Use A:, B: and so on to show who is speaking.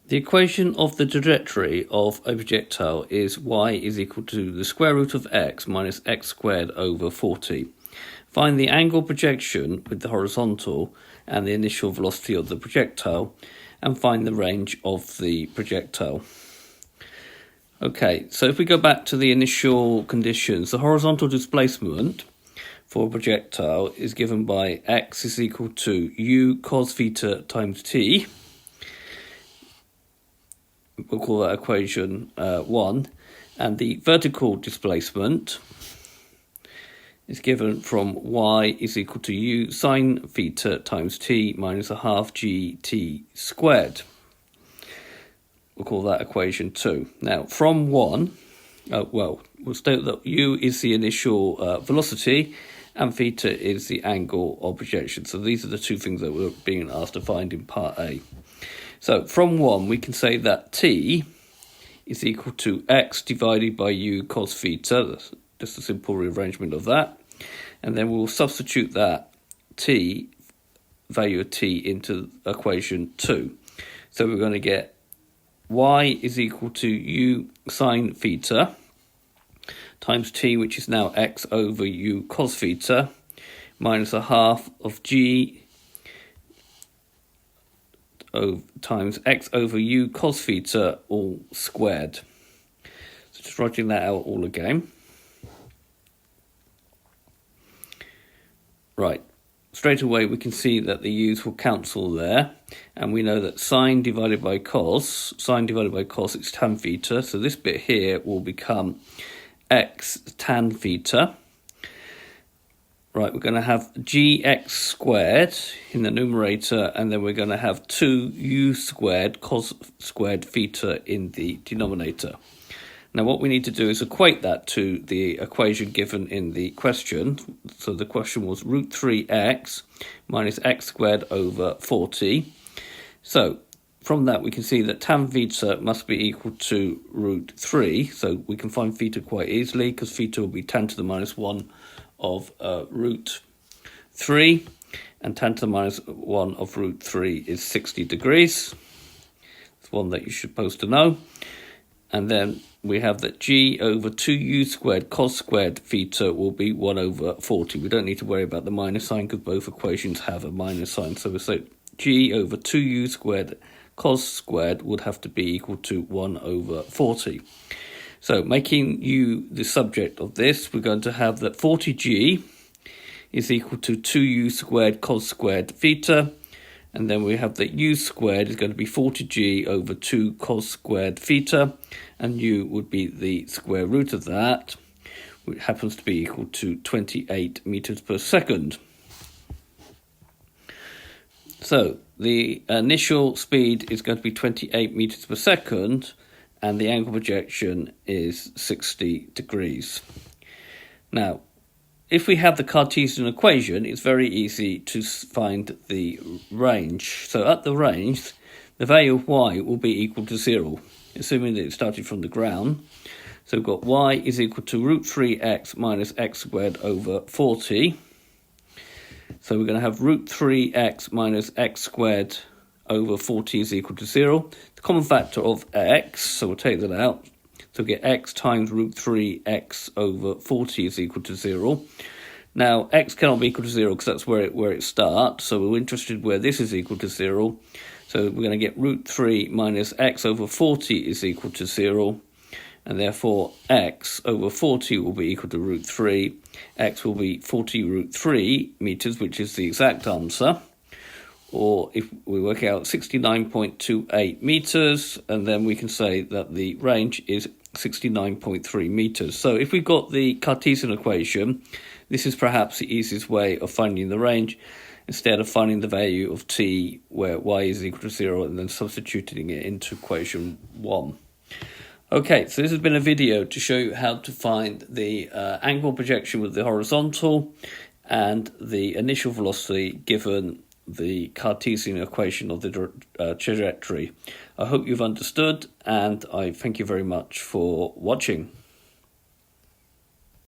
A: The equation of the trajectory of a projectile is y is equal to the square root of x minus x squared over 40. Find the angle projection with the horizontal and the initial velocity of the projectile, and find the range of the projectile. Okay, so if we go back to the initial conditions, the horizontal displacement for a projectile is given by x is equal to u cos theta times t. We'll call that equation 1, and the vertical displacement is given from y is equal to u sine theta times t minus a half gt squared. We'll call that equation 2. Now, from 1, we'll state that u is the initial velocity and theta is the angle of projection. So these are the two things that we're being asked to find in part A. So from 1, we can say that t is equal to x divided by u cos theta. That's just a simple rearrangement of that. And then we'll substitute that t, value of t, into equation 2. So we're going to get y is equal to u sine theta times t, which is now x over u cos theta, minus a half of g times x over u cos theta all squared. So just writing that out all again. Right, straight away we can see that the u's will cancel there, and we know that sine divided by cos is tan theta, so this bit here will become x tan theta. Right, we're going to have gx squared in the numerator, and then we're going to have 2u squared cos squared theta in the denominator. Now what we need to do is equate that to the equation given in the question. So the question was root 3x minus x squared over 40. So from that we can see that tan theta must be equal to root 3. So we can find theta quite easily, because theta will be tan to the minus 1 of root 3, and tan to the minus 1 of root 3 is 60 degrees. It's one that you're supposed to know. And then we have that g over 2u squared cos squared theta will be 1 over 40. We don't need to worry about the minus sign because both equations have a minus sign. So we say g over 2u squared cos squared would have to be equal to 1 over 40. So making u the subject of this, we're going to have that 40g is equal to 2u squared cos squared theta, and then we have that u squared is going to be 40g over 2 cos squared theta, and u would be the square root of that, which happens to be equal to 28 meters per second. So the initial speed is going to be 28 meters per second, and the angle projection is 60 degrees. Now, if we have the Cartesian equation, it's very easy to find the range. So at the range, the value of y will be equal to 0, assuming that it started from the ground. So we've got y is equal to root 3x minus x squared over 40. So we're going to have root 3x minus x squared over 40 is equal to 0. The common factor of x, so we'll take that out. So we get x times root 3x over 40 is equal to 0. Now, x cannot be equal to 0 because that's where it starts. So we're interested where this is equal to 0. So we're going to get root 3 minus x over 40 is equal to 0. And therefore, x over 40 will be equal to root 3. X will be 40 root 3 meters, which is the exact answer. Or if we work out 69.28 meters, and then we can say that the range is 69.3 meters. So if we've got the Cartesian equation, this is perhaps the easiest way of finding the range, instead of finding the value of t where y is equal to 0 and then substituting it into equation 1. Okay, so this has been a video to show you how to find the angle projection with the horizontal and the initial velocity given the Cartesian equation of the trajectory. I hope you've understood, and I thank you very much for watching.